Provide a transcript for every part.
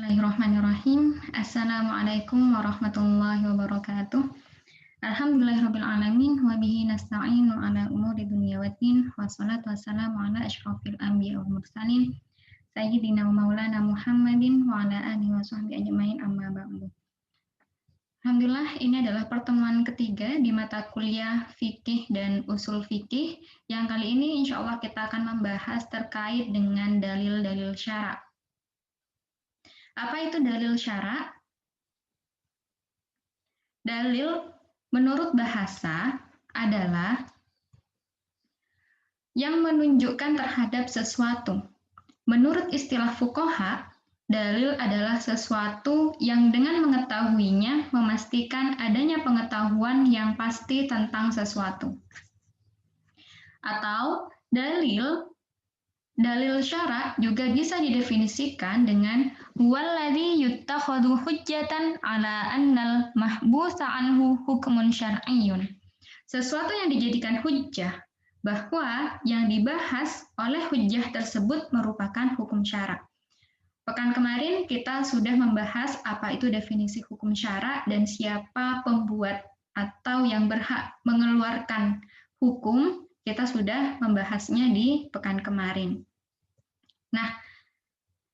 Bismillahirrahmanirrahim. Assalamualaikum warahmatullahi wabarakatuh. Alhamdulillahirabbil alamin wa bihi nasta'inu ala umuri dunya waddin. Wassalatu wassalamu ala asyrofil anbiya wal mursalin sayyidina wa maulana Muhammadin wa ala alihi wa sahbihi ajmain amma ba'du. Alhamdulillah, ini adalah pertemuan ketiga di mata kuliah fikih dan usul fikih yang kali ini insya Allah kita akan membahas terkait dengan dalil-dalil syara'. Apa itu dalil syara'? Dalil menurut bahasa adalah yang menunjukkan terhadap sesuatu. Menurut istilah fuqaha, dalil adalah sesuatu yang dengan mengetahuinya memastikan adanya pengetahuan yang pasti tentang sesuatu. Atau dalil syara' juga bisa didefinisikan dengan huwallazi yuttakhadhu hujjatan ala annal mahbusa anhu hukmun syar'iyyun. Sesuatu yang dijadikan hujjah, bahwa yang dibahas oleh hujjah tersebut merupakan hukum syara'. Pekan kemarin kita sudah membahas apa itu definisi hukum syara' dan siapa pembuat atau yang berhak mengeluarkan hukum. Kita sudah membahasnya di pekan kemarin. Nah,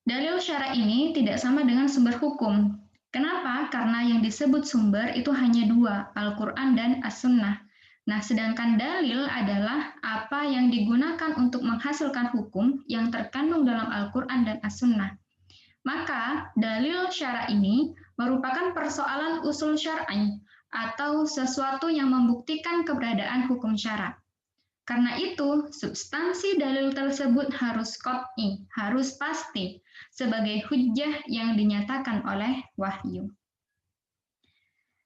dalil syara' ini tidak sama dengan sumber hukum. Kenapa? Karena yang disebut sumber itu hanya dua, Al-Quran dan As-Sunnah. Nah, sedangkan dalil adalah apa yang digunakan untuk menghasilkan hukum yang terkandung dalam Al-Quran dan As-Sunnah. Maka, dalil syara' ini merupakan persoalan usul syar'i atau sesuatu yang membuktikan keberadaan hukum syara'. Karena itu, substansi dalil tersebut harus qat'i, harus pasti, sebagai hujjah yang dinyatakan oleh wahyu.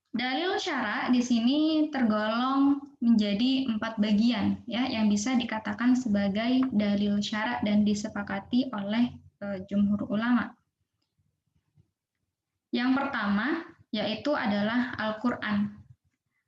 Dalil syara' di sini tergolong menjadi 4 bagian, ya, yang bisa dikatakan sebagai dalil syara' dan disepakati oleh jumhur ulama. Yang pertama, yaitu adalah Al-Quran.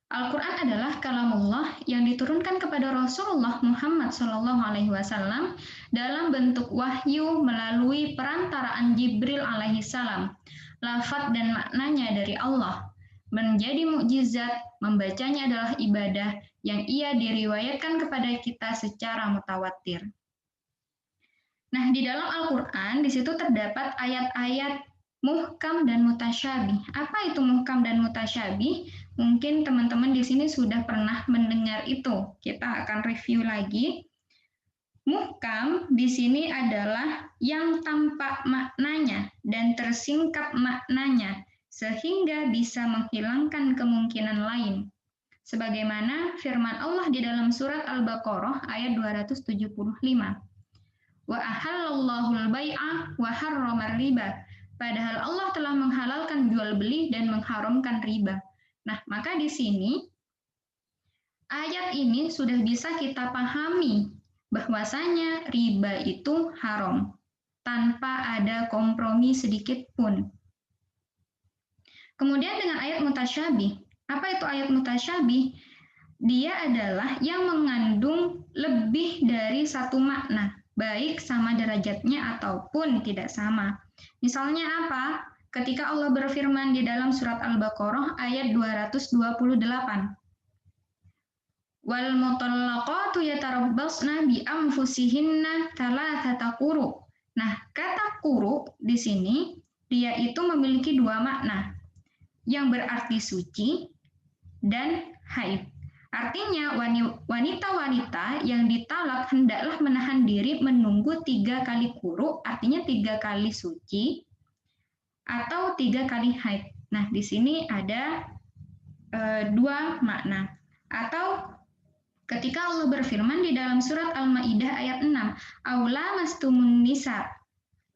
Al-Quran adalah kalamullah yang diturunkan kepada Rasulullah Muhammad SAW dalam bentuk wahyu melalui perantaraan Jibril alaihissalam. Lafaz dan maknanya dari Allah. Menjadi mukjizat, membacanya adalah ibadah yang ia diriwayatkan kepada kita secara mutawatir. Nah, di dalam Al-Quran, di situ terdapat ayat-ayat muhkam dan mutasyabih. Apa itu muhkam dan mutasyabih? Mungkin teman-teman di sini sudah pernah mendengar itu. Kita akan review lagi. Muhkam di sini adalah yang tampak maknanya dan tersingkap maknanya, sehingga bisa menghilangkan kemungkinan lain. Sebagaimana firman Allah di dalam surat Al-Baqarah ayat 275. Wa ahallallahu al-bai'a wa harramar riba. Padahal Allah telah menghalalkan jual beli dan mengharamkan riba. Nah, maka di sini ayat ini sudah bisa kita pahami bahwasanya riba itu haram tanpa ada kompromi sedikit pun. Kemudian dengan ayat mutasyabih. Apa itu ayat mutasyabih? Dia adalah yang mengandung lebih dari satu makna, baik sama derajatnya ataupun tidak sama. Misalnya apa? Ketika Allah berfirman di dalam surat Al-Baqarah ayat 228. Wal mutallaqatu yatarabbasna bi anfusihinna thalathata quru. Nah, kata quru di sini dia itu memiliki dua makna, yang berarti suci dan haid. Artinya wanita-wanita yang ditalak hendaklah menahan diri menunggu 3 kali quru, artinya 3 kali suci, atau 3 kali haid. Nah, di sini ada dua makna. Atau ketika Allah berfirman di dalam surat Al-Maidah ayat 6, aula mastumun nisa.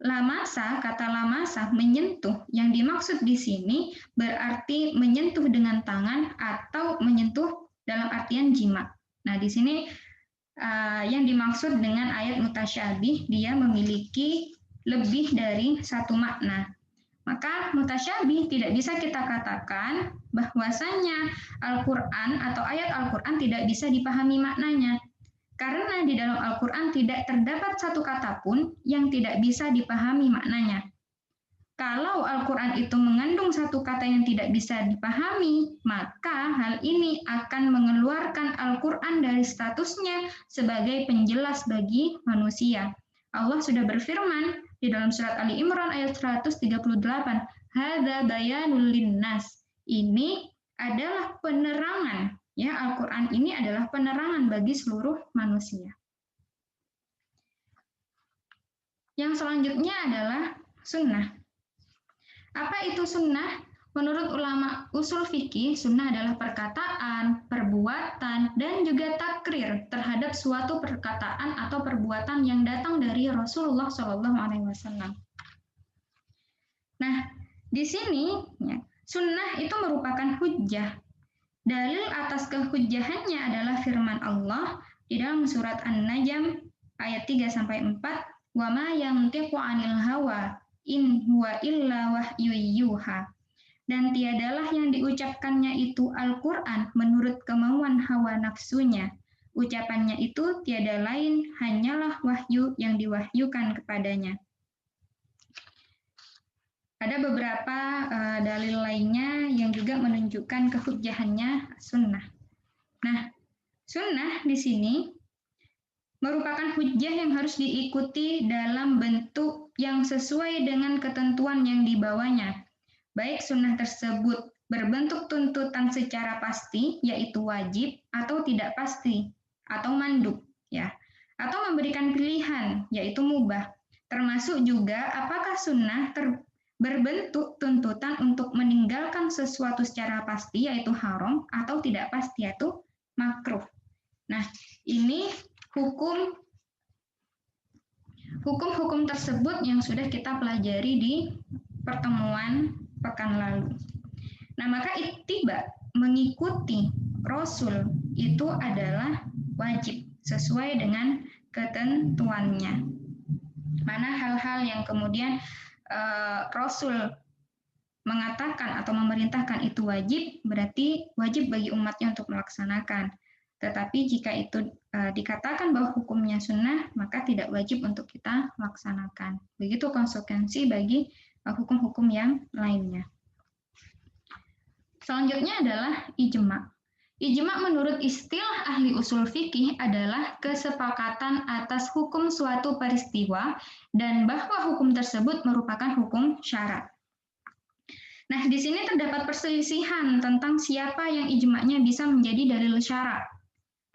Lamasa, kata lamasa, menyentuh. Yang dimaksud di sini berarti menyentuh dengan tangan atau menyentuh dalam artian jima. Nah, di sini yang dimaksud dengan ayat mutasyabih, dia memiliki lebih dari satu makna. Maka mutasyabih tidak bisa kita katakan bahwasanya Al-Quran atau ayat Al-Quran tidak bisa dipahami maknanya. Karena di dalam Al-Quran tidak terdapat satu kata pun yang tidak bisa dipahami maknanya. Kalau Al-Quran itu mengandung satu kata yang tidak bisa dipahami, maka hal ini akan mengeluarkan Al-Quran dari statusnya sebagai penjelas bagi manusia. Allah sudah berfirman di dalam surat Ali Imran ayat 138, Hadza bayanul linnas. Ini adalah penerangan, ya, Al-Quran ini adalah penerangan bagi seluruh manusia. Yang selanjutnya adalah sunnah. Apa itu sunnah? Menurut ulama usul fikih, sunnah adalah perkataan, perbuatan, dan juga takrir terhadap suatu perkataan atau perbuatan yang datang dari Rasulullah SAW. Nah, di sini ya, sunnah itu merupakan hujjah. Dalil atas kehujjahannya adalah firman Allah di dalam surat An-Najm ayat 3-4, "Wa ma yantiqu 'anil hawa in huwa illa wahyu yuha." Dan tiadalah yang diucapkannya itu Al-Quran menurut kemauan hawa nafsunya. Ucapannya itu tiada lain hanyalah wahyu yang diwahyukan kepadanya. Ada beberapa dalil lainnya yang juga menunjukkan kehujjahannya sunnah. Nah, sunnah di sini merupakan hujjah yang harus diikuti dalam bentuk yang sesuai dengan ketentuan yang dibawanya. Baik sunnah tersebut berbentuk tuntutan secara pasti, yaitu wajib, atau tidak pasti, atau mandub, ya, atau memberikan pilihan, yaitu mubah. Termasuk juga apakah sunnah berbentuk tuntutan untuk meninggalkan sesuatu secara pasti, yaitu haram, atau tidak pasti, yaitu makruh. Nah, ini hukum-hukum tersebut yang sudah kita pelajari di pertemuan pekan lalu. Nah, maka ittiba, mengikuti Rasul itu adalah wajib sesuai dengan ketentuannya. Mana hal-hal yang kemudian Rasul mengatakan atau memerintahkan itu wajib, berarti wajib bagi umatnya untuk melaksanakan. Tetapi jika itu dikatakan bahwa hukumnya sunnah, maka tidak wajib untuk kita laksanakan. Begitu konsekuensi bagi hukum-hukum yang lainnya. Selanjutnya adalah ijma'. Ijma' menurut istilah ahli usul fikih adalah kesepakatan atas hukum suatu peristiwa dan bahwa hukum tersebut merupakan hukum syarat. Nah, di sini terdapat perselisihan tentang siapa yang ijma'nya bisa menjadi dalil syarat.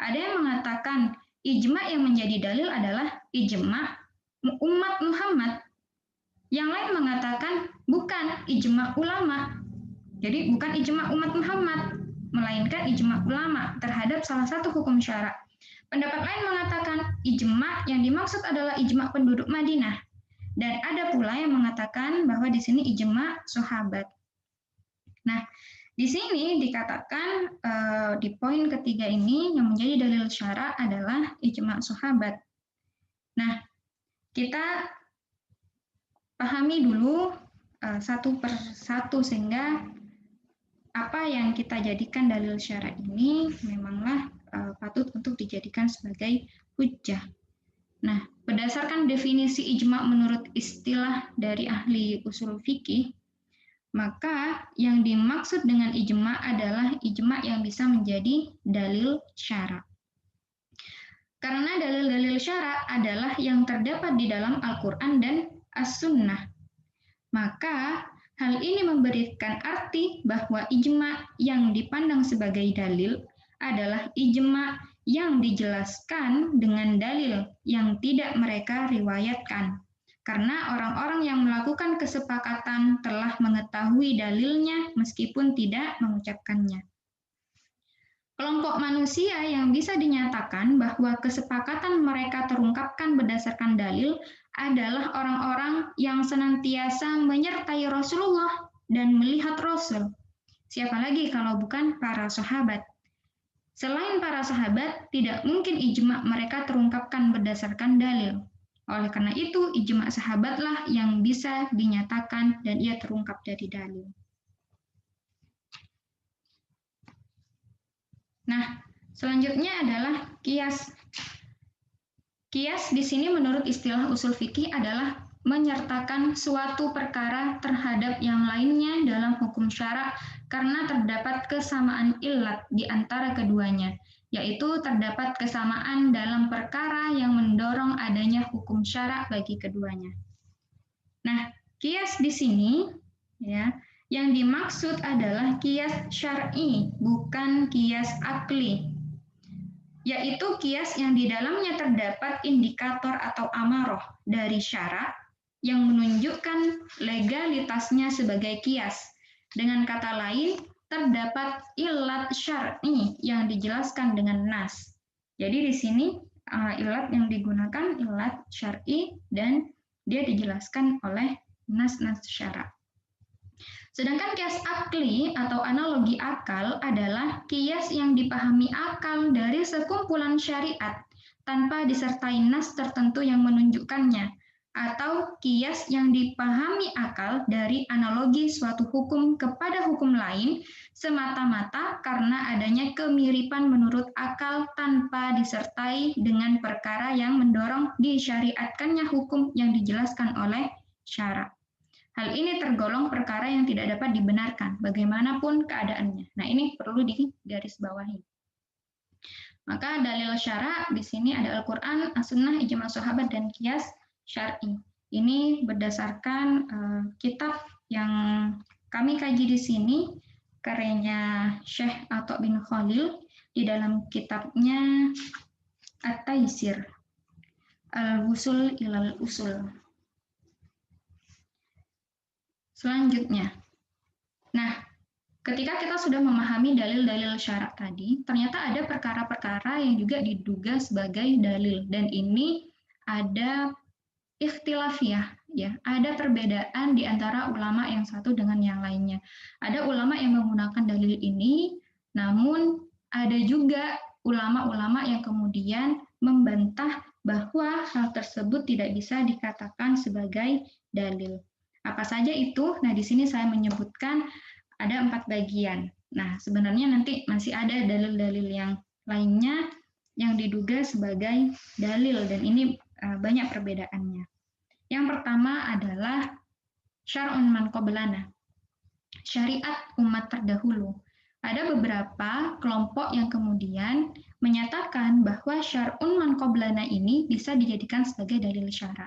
Ada yang mengatakan ijma' yang menjadi dalil adalah ijma' umat Muhammad. Yang lain mengatakan bukan ijma' ulama. Jadi bukan ijma' umat Muhammad, melainkan ijma' ulama terhadap salah satu hukum syarak. Pendapat lain mengatakan ijma' yang dimaksud adalah ijma' penduduk Madinah. Dan ada pula yang mengatakan bahwa di sini ijma' sahabat. Nah, di sini dikatakan di poin ketiga ini yang menjadi dalil syarak adalah ijma' sahabat. Nah, kita pahami dulu satu per satu sehingga apa yang kita jadikan dalil syarak ini memanglah patut untuk dijadikan sebagai hujjah. Nah, berdasarkan definisi ijma' menurut istilah dari ahli usul fikih, maka yang dimaksud dengan ijma' adalah ijma' yang bisa menjadi dalil syarak. Karena dalil-dalil syarak adalah yang terdapat di dalam Al-Quran dan As-Sunnah. Maka hal ini memberikan arti bahwa ijma' yang dipandang sebagai dalil adalah ijma' yang dijelaskan dengan dalil yang tidak mereka riwayatkan. Karena orang-orang yang melakukan kesepakatan telah mengetahui dalilnya meskipun tidak mengucapkannya. Kelompok manusia yang bisa dinyatakan bahwa kesepakatan mereka terungkapkan berdasarkan dalil adalah orang-orang yang senantiasa menyertai Rasulullah dan melihat Rasul. Siapa lagi kalau bukan para sahabat? Selain para sahabat, tidak mungkin ijma' mereka terungkapkan berdasarkan dalil. Oleh karena itu, ijma' sahabatlah yang bisa dinyatakan dan ia terungkap dari dalil. Nah, selanjutnya adalah qiyas. Qiyas di sini menurut istilah usul fikih adalah menyertakan suatu perkara terhadap yang lainnya dalam hukum syara karena terdapat kesamaan illat di antara keduanya, yaitu terdapat kesamaan dalam perkara yang mendorong adanya hukum syara bagi keduanya. Nah, kias di sini ya, yang dimaksud adalah kias syar'i, bukan kias akli, yaitu kias yang di dalamnya terdapat indikator atau amaroh dari syara yang menunjukkan legalitasnya sebagai kias. Dengan kata lain, terdapat ilat syar'i yang dijelaskan dengan nas. Jadi di sini ilat yang digunakan ilat syar'i dan dia dijelaskan oleh nas-nas syara. Sedangkan kias akli atau analogi akal adalah kias yang dipahami akal dari sekumpulan syariat tanpa disertai nas tertentu yang menunjukkannya, atau kias yang dipahami akal dari analogi suatu hukum kepada hukum lain semata-mata karena adanya kemiripan menurut akal tanpa disertai dengan perkara yang mendorong disyariatkannya hukum yang dijelaskan oleh syara. Hal ini tergolong perkara yang tidak dapat dibenarkan, bagaimanapun keadaannya. Nah, ini perlu digarisbawahi. Maka dalil syara di sini ada Al-Quran, As-Sunnah, Ijma' Sahabat, dan Qiyas Syar'i. Ini berdasarkan kitab yang kami kaji di sini, karyanya Syekh Atha bin Khalil di dalam kitabnya At-Taisir, Al-Wusul ilal Usul. Selanjutnya, nah, ketika kita sudah memahami dalil-dalil syarak tadi, ternyata ada perkara-perkara yang juga diduga sebagai dalil, dan ini ada ikhtilafiyah, ya, ada perbedaan di antara ulama yang satu dengan yang lainnya. Ada ulama yang menggunakan dalil ini, namun ada juga ulama-ulama yang kemudian membantah bahwa hal tersebut tidak bisa dikatakan sebagai dalil. Apa saja itu? Nah, di sini saya menyebutkan ada 4 bagian. Nah, sebenarnya nanti masih ada dalil-dalil yang lainnya yang diduga sebagai dalil, dan ini banyak perbedaannya. Yang pertama adalah syar'un man qablana, syariat umat terdahulu. Ada beberapa kelompok yang kemudian menyatakan bahwa syar'un man qablana ini bisa dijadikan sebagai dalil syara.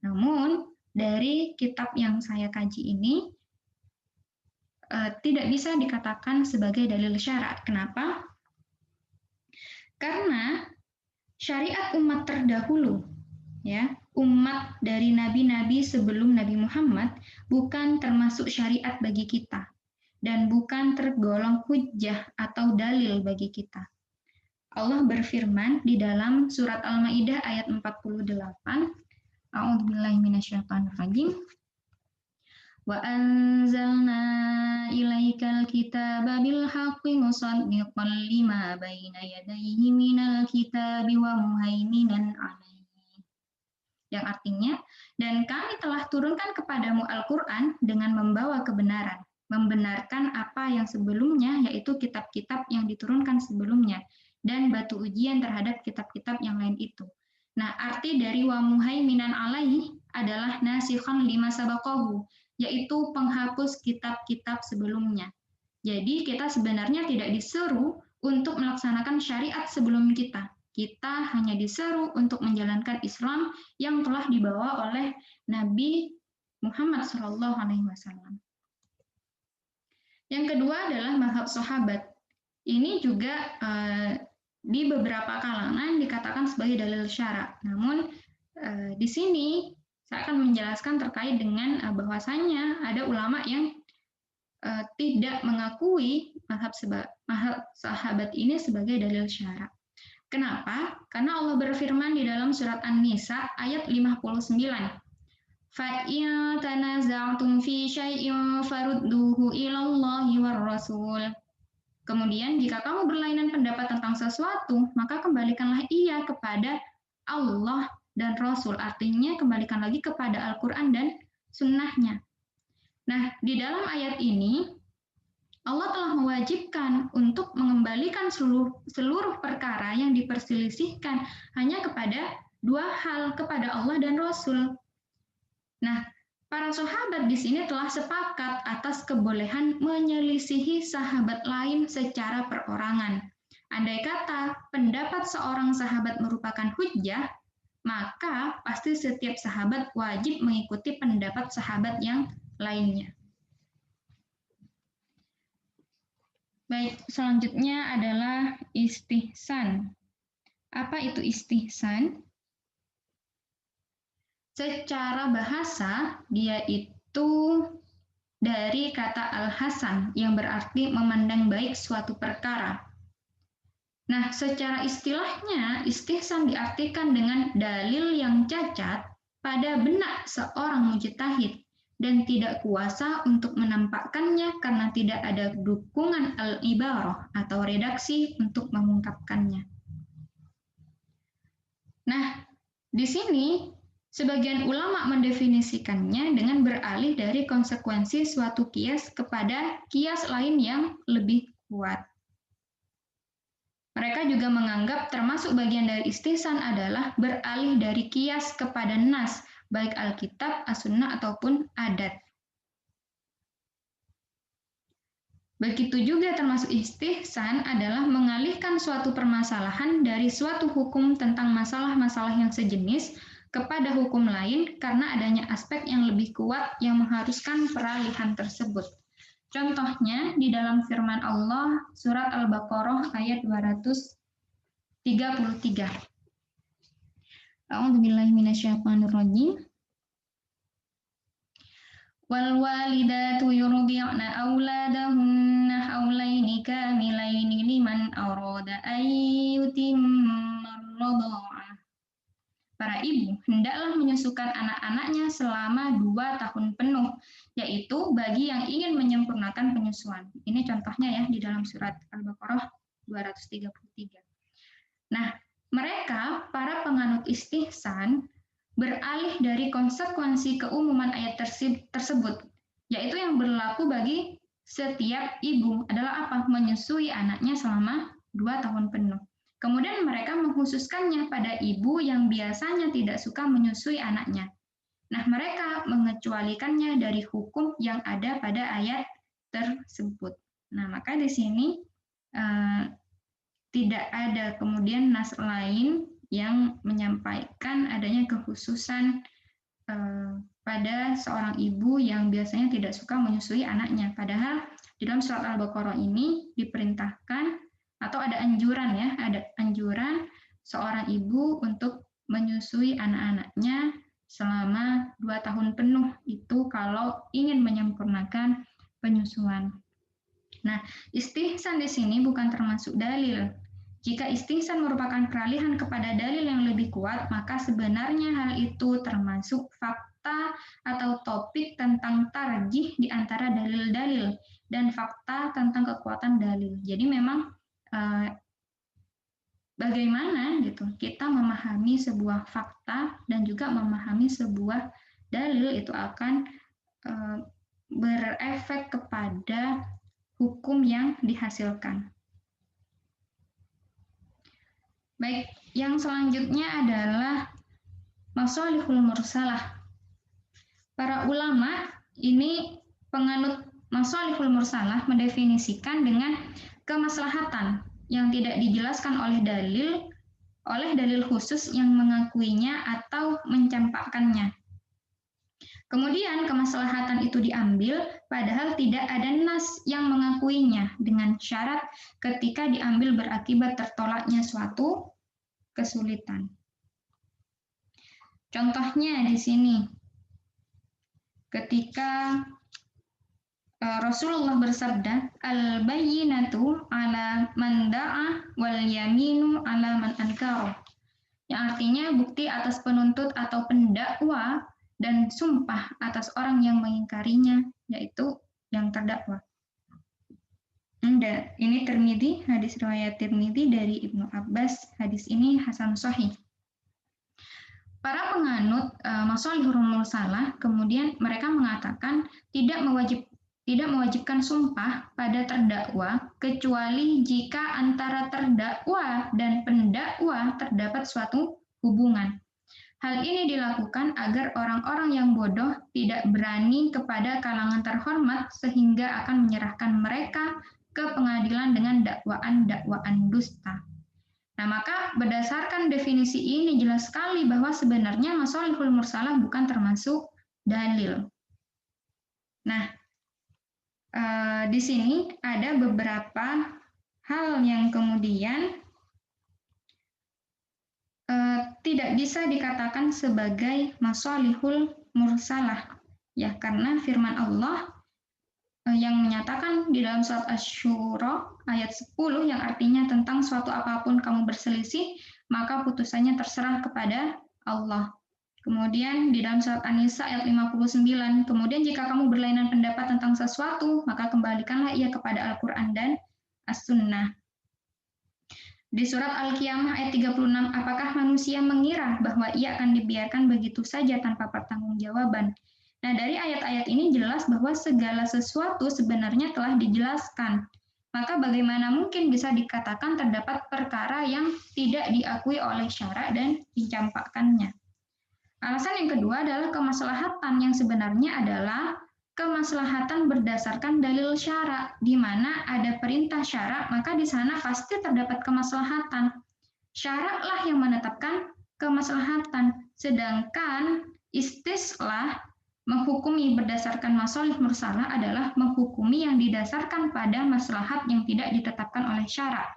Namun, dari kitab yang saya kaji ini tidak bisa dikatakan sebagai dalil syara. Kenapa? Karena syariat umat terdahulu, ya, umat dari nabi-nabi sebelum Nabi Muhammad bukan termasuk syariat bagi kita dan bukan tergolong hujjah atau dalil bagi kita. Allah berfirman di dalam surat Al-Maidah ayat 48, A'udzubillahi minasyaitonirrajim. Wa anzalna ilaikal kitaba bil haqqi musaddiqan lima baina yadayhi minal kitabi wa muhaiminan 'alaihi. Yang artinya, dan kami telah turunkan kepadamu Al-Qur'an dengan membawa kebenaran, membenarkan apa yang sebelumnya, yaitu kitab-kitab yang diturunkan sebelumnya, dan batu ujian terhadap kitab-kitab yang lain itu. Nah, arti dari wa muhaiminan alaihi adalah nasikhan lima sabaqahu, yaitu penghapus kitab-kitab sebelumnya. Jadi, kita sebenarnya tidak disuruh untuk melaksanakan syariat sebelum kita. Kita hanya disuruh untuk menjalankan Islam yang telah dibawa oleh Nabi Muhammad SAW. Yang kedua adalah mazhab sahabat. Ini juga di beberapa kalangan dikatakan sebagai dalil syara. Namun di sini saya akan menjelaskan terkait dengan bahwasannya ada ulama yang tidak mengakui mazhab sahabat ini sebagai dalil syara. Kenapa? Karena Allah berfirman di dalam surat An-Nisa ayat 59. Fa-in tanaza'tum fi syai'in farudduhu ilallahi war rasul. Kemudian, jika kamu berlainan pendapat tentang sesuatu, maka kembalikanlah ia kepada Allah dan Rasul. Artinya, kembalikan lagi kepada Al-Quran dan Sunnahnya. Nah, di dalam ayat ini, Allah telah mewajibkan untuk mengembalikan seluruh perkara yang diperselisihkan hanya kepada dua hal, kepada Allah dan Rasul. Nah, para sahabat di sini telah sepakat atas kebolehan menyelisihi sahabat lain secara perorangan. Andai kata pendapat seorang sahabat merupakan hujjah, maka pasti setiap sahabat wajib mengikuti pendapat sahabat yang lainnya. Baik, selanjutnya adalah istihsan. Apa itu istihsan? Secara bahasa, dia itu dari kata al-hasan yang berarti memandang baik suatu perkara. Nah, secara istilahnya, istihsan diartikan dengan dalil yang cacat pada benak seorang mujtahid dan tidak kuasa untuk menampakkannya karena tidak ada dukungan al-ibarah atau redaksi untuk mengungkapkannya. Nah, di sini sebagian ulama mendefinisikannya dengan beralih dari konsekuensi suatu kias kepada kias lain yang lebih kuat. Mereka juga menganggap termasuk bagian dari istihsan adalah beralih dari kias kepada nas, baik Alkitab, as-sunnah, ataupun adat. Begitu juga termasuk istihsan adalah mengalihkan suatu permasalahan dari suatu hukum tentang masalah-masalah yang sejenis kepada hukum lain karena adanya aspek yang lebih kuat yang mengharuskan peralihan tersebut. Contohnya di dalam firman Allah surat Al-Baqarah ayat 233. A'udzubillahi minasyaitonirrajim. Wal walidatu yurdi'na auladahunna haulaini kamilaini liman arada an yutimma ar-radha'ah. Para ibu hendaklah menyusukan anak-anaknya selama 2 tahun penuh, yaitu bagi yang ingin menyempurnakan penyusuan. Ini contohnya ya di dalam surat Al-Baqarah 233. Nah, mereka para penganut istihsan beralih dari konsekuensi keumuman ayat tersebut, yaitu yang berlaku bagi setiap ibu adalah apa? Menyusui anaknya selama 2 tahun penuh. Kemudian mereka mengkhususkannya pada ibu yang biasanya tidak suka menyusui anaknya. Nah, mereka mengecualikannya dari hukum yang ada pada ayat tersebut. Nah, maka di sini tidak ada kemudian nas lain yang menyampaikan adanya kekhususan pada seorang ibu yang biasanya tidak suka menyusui anaknya. Padahal di dalam surat Al-Baqarah ini diperintahkan atau ada anjuran ya, ada anjuran seorang ibu untuk menyusui anak-anaknya selama 2 tahun penuh itu kalau ingin menyempurnakan penyusuan. Nah, istihsan di sini bukan termasuk dalil. Jika istihsan merupakan peralihan kepada dalil yang lebih kuat, maka sebenarnya hal itu termasuk fakta atau topik tentang tarjih di antara dalil-dalil dan fakta tentang kekuatan dalil. Jadi memang bagaimana gitu kita memahami sebuah fakta dan juga memahami sebuah dalil itu akan berefek kepada hukum yang dihasilkan. Baik, yang selanjutnya adalah masalihul mursalah. Para ulama ini penganut masalihul mursalah mendefinisikan dengan kemaslahatan yang tidak dijelaskan oleh dalil khusus yang mengakuinya atau mencampakkannya. Kemudian kemaslahatan itu diambil padahal tidak ada nas yang mengakuinya dengan syarat ketika diambil berakibat tertolaknya suatu kesulitan. Contohnya di sini, ketika Rasulullah bersabda, al-bayyinatu ala man da'a wal yaminu ala man ankara. Yang artinya bukti atas penuntut atau pendakwa dan sumpah atas orang yang mengingkarinya, yaitu yang terdakwa. Ini Tirmidzi, hadis riwayat Tirmidzi dari Ibnu Abbas. Hadis ini hasan sahih. Para penganut masalihul mursalah kemudian mereka mengatakan tidak mewajibkan sumpah pada terdakwa kecuali jika antara terdakwa dan pendakwa terdapat suatu hubungan. Hal ini dilakukan agar orang-orang yang bodoh tidak berani kepada kalangan terhormat sehingga akan menyerahkan mereka ke pengadilan dengan dakwaan-dakwaan dusta. Nah, maka berdasarkan definisi ini jelas sekali bahwa sebenarnya masalihul mursalah bukan termasuk dalil. Nah, di sini ada beberapa hal yang kemudian tidak bisa dikatakan sebagai masalihul mursalah, ya, karena firman Allah yang menyatakan di dalam surat Asy-Syura ayat 10 yang artinya tentang suatu apapun kamu berselisih, maka putusannya terserah kepada Allah. Kemudian di dalam surat An-Nisa ayat 59, kemudian jika kamu berlainan pendapat tentang sesuatu, maka kembalikanlah ia kepada Al-Quran dan As-Sunnah. Di surat Al-Qiyamah ayat 36, apakah manusia mengira bahwa ia akan dibiarkan begitu saja tanpa pertanggungjawaban? Nah, dari ayat-ayat ini jelas bahwa segala sesuatu sebenarnya telah dijelaskan. Maka bagaimana mungkin bisa dikatakan terdapat perkara yang tidak diakui oleh syara dan dicampakkannya? Alasan yang kedua adalah kemaslahatan yang sebenarnya adalah kemaslahatan berdasarkan dalil syara, di mana ada perintah syara, maka di sana pasti terdapat kemaslahatan. Syara-lah yang menetapkan kemaslahatan, sedangkan istislah menghukumi berdasarkan masalih mursalah adalah menghukumi yang didasarkan pada maslahat yang tidak ditetapkan oleh syara.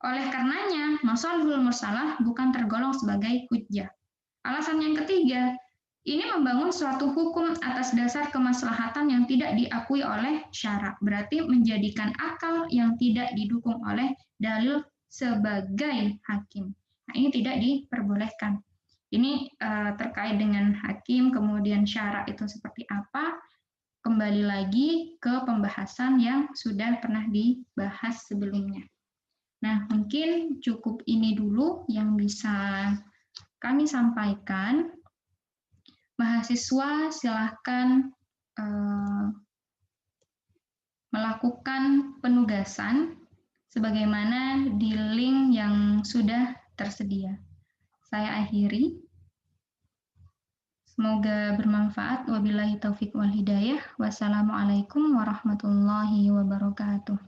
Oleh karenanya, masalihul mursalah bukan tergolong sebagai hujjah. Alasan yang ketiga, ini membangun suatu hukum atas dasar kemaslahatan yang tidak diakui oleh syara, berarti menjadikan akal yang tidak didukung oleh dalil sebagai hakim. Nah, ini tidak diperbolehkan. Ini terkait dengan hakim, kemudian syara itu seperti apa, kembali lagi ke pembahasan yang sudah pernah dibahas sebelumnya. Nah, mungkin cukup ini dulu yang bisa kami sampaikan. Mahasiswa silahkan melakukan penugasan sebagaimana di link yang sudah tersedia. Saya akhiri. Semoga bermanfaat. Wabillahi taufiq wal hidayah. Wassalamualaikum warahmatullahi wabarakatuh.